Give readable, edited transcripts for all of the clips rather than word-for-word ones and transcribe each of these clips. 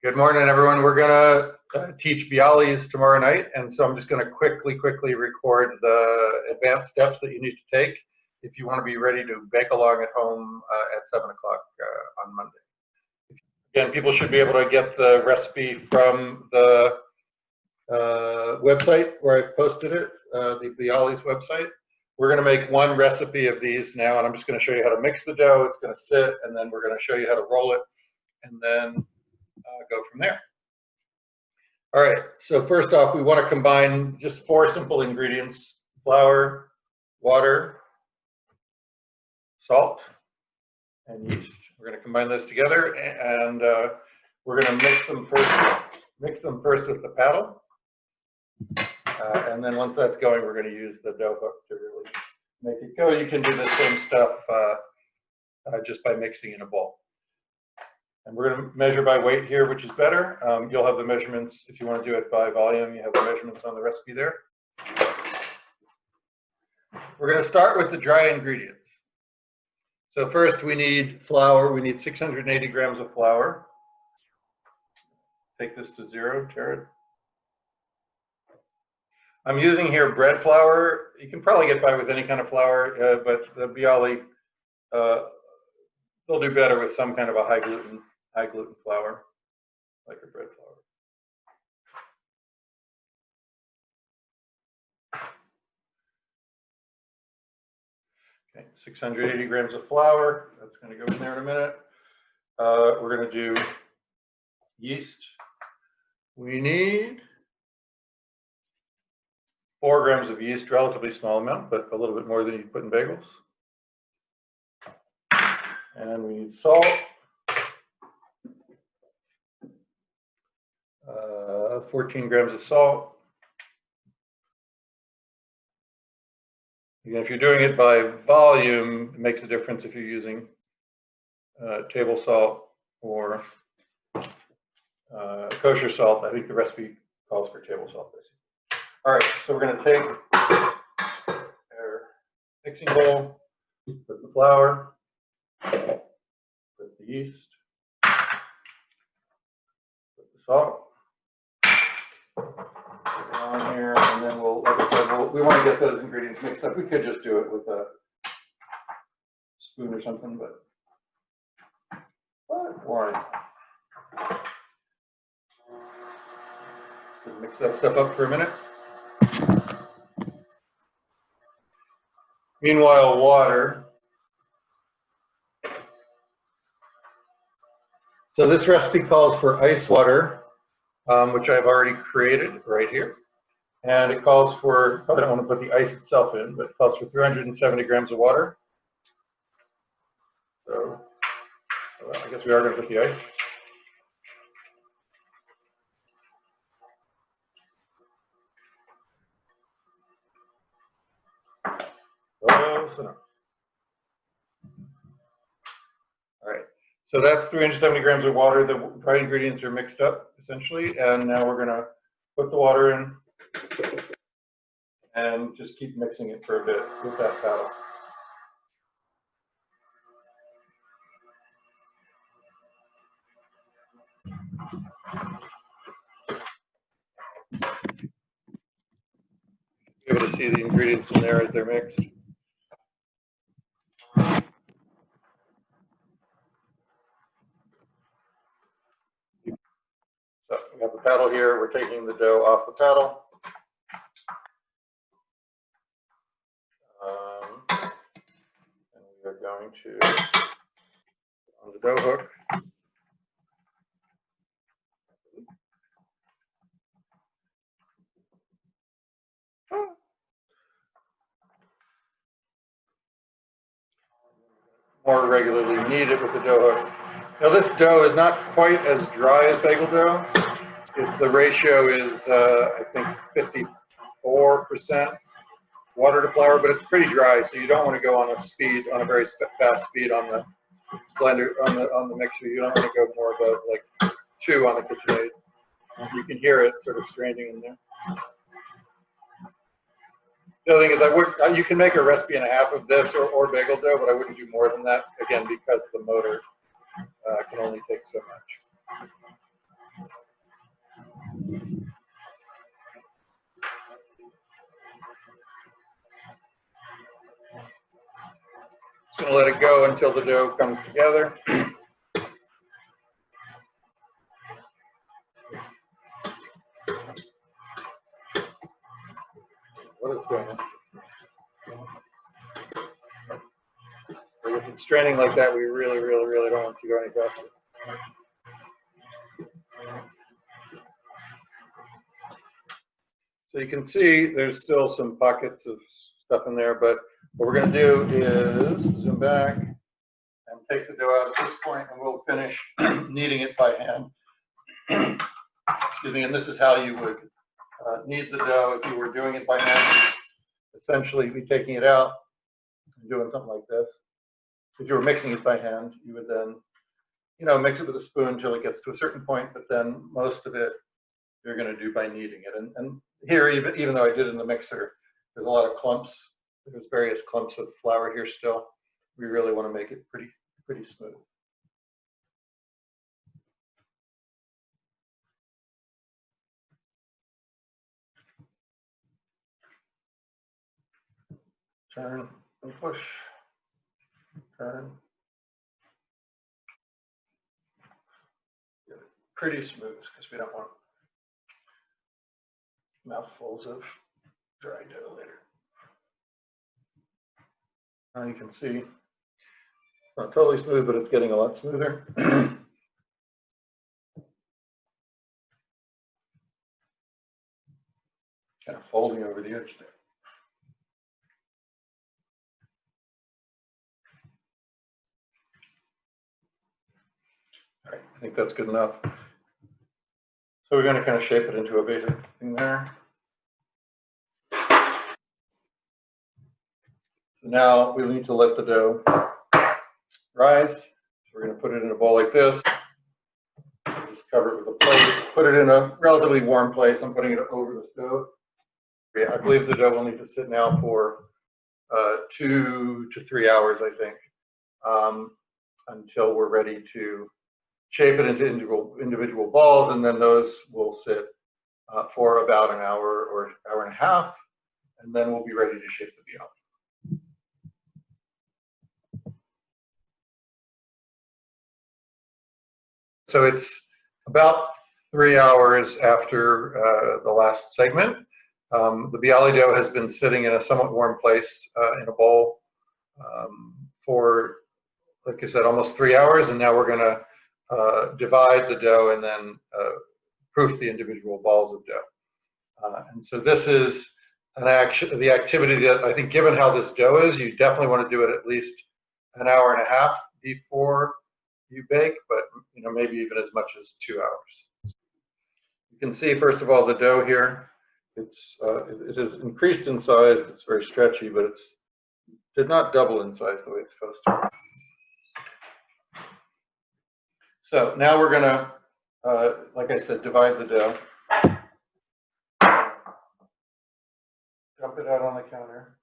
Good morning, everyone. We're going to teach Bialys tomorrow night, and so I'm just going to quickly record the advanced steps that you need to take if you want to be ready to bake along at home at 7 o'clock on Monday. Again, people should be able to get the recipe from the website where I posted it, the Bialys website. We're going to make one recipe of these now, and I'm just going to show you how to mix the dough. It's going to sit, and then we're going to show you how to roll it, and then go from there. All right, so first off, we want to combine just 4 simple ingredients: flour, water, salt, and yeast. We're going to combine those together, and we're going to mix them first with the paddle. And then once that's going, we're going to use the dough hook to really make it go. You can do the same stuff just by mixing in a bowl. And we're going to measure by weight here, which is better. You'll have the measurements, if you want to do it by volume, you have the measurements on the recipe there. We're going to start with the dry ingredients. So first we need flour. We need 680 grams of flour. Take this to 0, Jared. I'm using here bread flour. You can probably get by with any kind of flour, but the Bialys, they'll do better with some kind of a high gluten flour, like a bread flour. Okay, 680 grams of flour. That's going to go in there in a minute. We're going to do yeast. We need 4 grams of yeast, relatively small amount, but a little bit more than you put in bagels. And we need salt. 14 grams of salt. Again, if you're doing it by volume, it makes a difference if you're using table salt or kosher salt. I think the recipe calls for table salt, basically. All right, so we're going to take our mixing bowl, put the flour, put the yeast, put the salt, put it on here, and then we'll, like I said, we want to get those ingredients mixed up. We could just do it with a spoon or something, but why? So mix that stuff up for a minute. Meanwhile, water. So this recipe calls for ice water, which I've already created right here. And it calls for, I don't want to put the ice itself in, but it calls for 370 grams of water. So I guess we are going to put the ice. Close enough. All right, so that's 370 grams of water. The dry ingredients are mixed up, essentially, and now we're going to put the water in and just keep mixing it for a bit with that paddle. Be able to see the ingredients in there as they're mixed. So we have the paddle here. We're taking the dough off the paddle. And we are going to put on the dough hook. More regularly knead it with the dough hook. Now this dough is not quite as dry as bagel dough. The ratio is, I think, 54% water to flour, but it's pretty dry, so you don't want to go on a very fast speed on the blender, on the mixer. You don't want to go more about like 2 on the KitchenAid. You can hear it sort of straining in there. The other thing is, you can make a recipe and a half of this or bagel dough, but I wouldn't do more than that, again, because the motor can only take so much. Just going to let it go until the dough comes together. What is going on? If it's straining like that, we really don't want to go any faster. So you can see there's still some pockets of stuff in there, but what we're going to do is zoom back and take the dough out at this point, and we'll finish kneading it by hand. Excuse me, and this is how you would knead the dough if you were doing it by hand. Essentially, be taking it out and doing something like this. If you were mixing it by hand, you would then, mix it with a spoon until it gets to a certain point, but then most of it you're going to do by kneading it. And here, even though I did it in the mixer, there's a lot of clumps. There's various clumps of flour here still. We really want to make it pretty smooth. Turn and push. Turn. Get it pretty smooth because we don't want mouthfuls of dry dough later. Now you can see it's not totally smooth, but it's getting a lot smoother. Kind of folding over the edge there. All right, I think that's good enough. So we're going to kind of shape it into a basic thing there. So now we need to let the dough rise. So we're going to put it in a bowl like this. Just cover it with a plate. Put it in a relatively warm place. I'm putting it over the stove. Yeah, I believe the dough will need to sit now for 2 to 3 hours, I think, until we're ready to shape it into individual balls, and then those will sit for about an hour or hour and a half, and then we'll be ready to shape the bialy. So it's about 3 hours after the last segment. The bialy dough has been sitting in a somewhat warm place in a bowl for, like I said, almost 3 hours, and now we're going to divide the dough and then proof the individual balls of dough. And so this is the activity that I think, given how this dough is, you definitely want to do it at least an hour and a half before you bake, but maybe even as much as 2 hours. You can see, first of all, the dough here. It has increased in size. It's very stretchy, but it did not double in size the way it's supposed to. So now we're going to, like I said, divide the dough. Dump it out on the counter.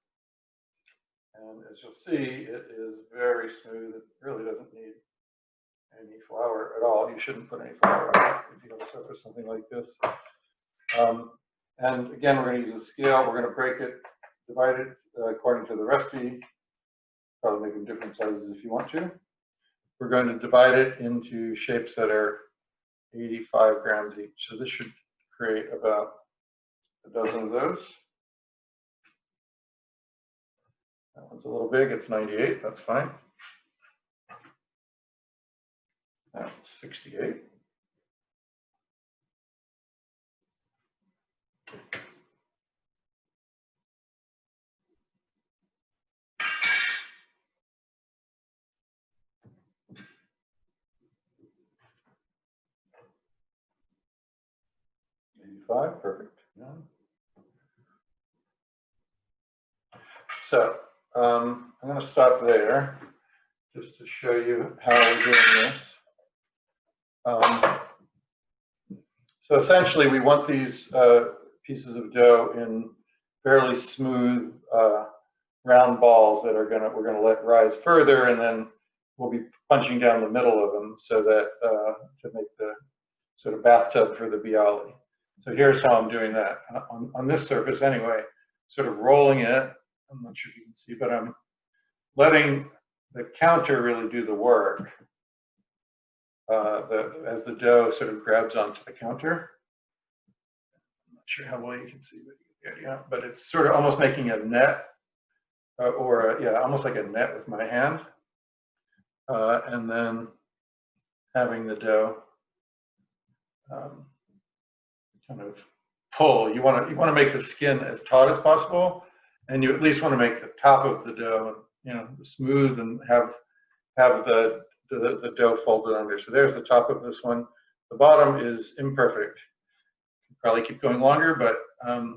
And as you'll see, it is very smooth. It really doesn't need any flour at all. You shouldn't put any flour on it if you have a surface something like this. And again, we're going to use a scale. We're going to break it, divide it according to the recipe. Probably make them different sizes if you want to. We're going to divide it into shapes that are 85 grams each. So this should create about a dozen of those. That one's a little big. It's 98. That's fine. That's 68. Perfect. Yeah. So I'm going to stop there just to show you how we're doing this. So essentially, we want these pieces of dough in fairly smooth, round balls that we're going to let rise further, and then we'll be punching down the middle of them so that to make the sort of bathtub for the bialy. So here's how I'm doing that on this surface anyway, sort of rolling it. I'm not sure if you can see, but I'm letting the counter really do the work as the dough sort of grabs onto the counter. I'm not sure how well you can see, but you get the idea. But it's sort of almost making a net, yeah, almost like a net with my hand, and then having the dough kind of pull. You want to make the skin as taut as possible, and you at least want to make the top of the dough, smooth, and have the dough folded under. So there's the top of this one. The bottom is imperfect. Probably keep going longer, but I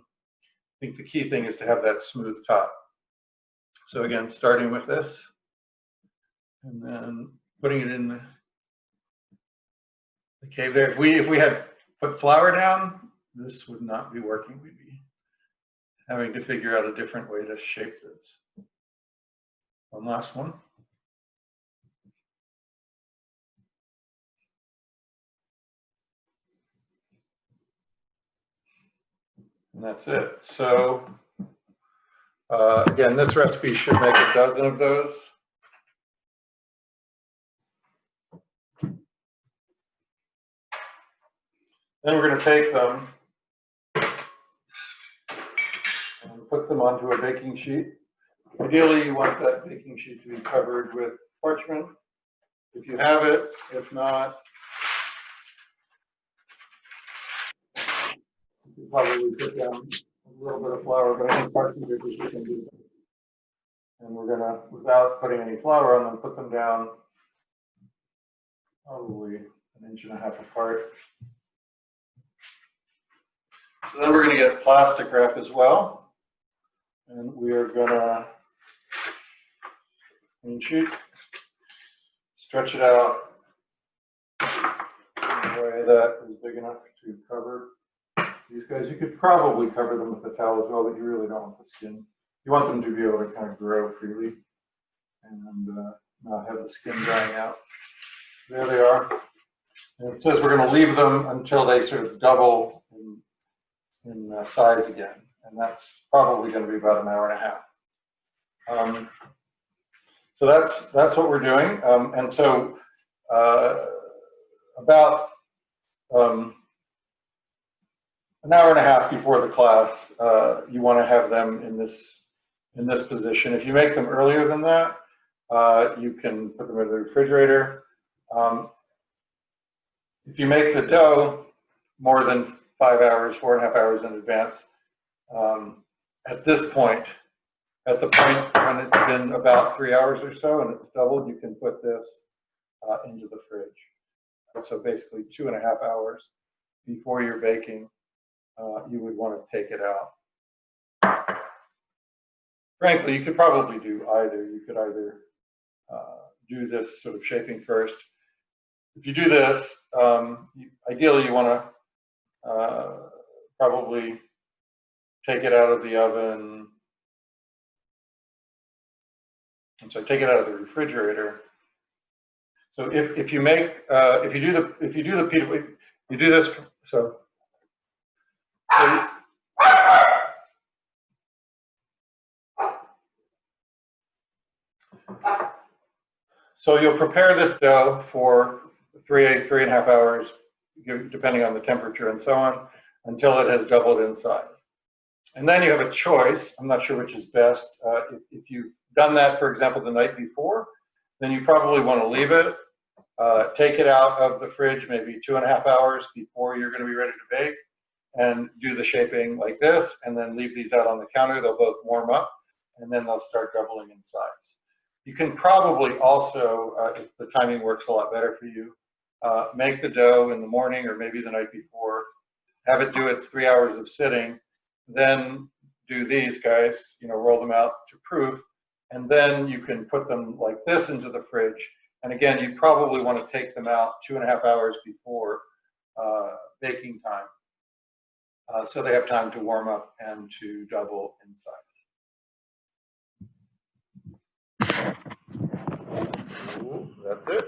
think the key thing is to have that smooth top. So again, starting with this, and then putting it in the cave there. If we had put flour down, this would not be working. We'd be having to figure out a different way to shape this. One last one. And that's it. So again, this recipe should make a dozen of those. Then we're going to take them and put them onto a baking sheet. Ideally, you want that baking sheet to be covered with parchment. If you have it, if not, you can probably put down a little bit of flour, but I think parchment papers we can do. And we're going to, without putting any flour on them, put them down probably 1.5 inches apart. So then we're going to get plastic wrap as well, and we are going to clean sheet, stretch it out in a way that is big enough to cover these guys. You could probably cover them with a towel as well, but you really don't want the skin. You want them to be able to kind of grow freely and not have the skin drying out. There they are. And it says we're going to leave them until they sort of double in size again, and that's probably going to be about 1.5 hours. So that's what we're doing, and so about 1.5 hours before the class, you want to have them in this position. If you make them earlier than that, you can put them in the refrigerator. If you make the dough more than 5 hours, 4.5 hours in advance, at this point, at the point when it's been about 3 hours or so and it's doubled, you can put this into the fridge. So basically 2.5 hours before you're baking, you would want to take it out. Frankly, you could probably do either. You could either do this sort of shaping first. If you do this, ideally you want to probably take it out of the oven. I'm sorry, take it out of the refrigerator. So if you make if you do the pita, you do this. So you'll prepare this dough for 3.5 hours, depending on the temperature and so on, until it has doubled in size. And then you have a choice. I'm not sure which is best. If you've done that, for example, the night before, then you probably want to leave it, take it out of the fridge maybe 2.5 hours before you're going to be ready to bake, and do the shaping like this, and then leave these out on the counter. They'll both warm up, and then they'll start doubling in size. You can probably also, if the timing works a lot better for you, make the dough in the morning or maybe the night before, have it do its 3 hours of sitting, then do these guys, roll them out to proof, and then you can put them like this into the fridge. And again, you probably want to take them out 2.5 hours before baking time, so they have time to warm up and to double in size. That's it.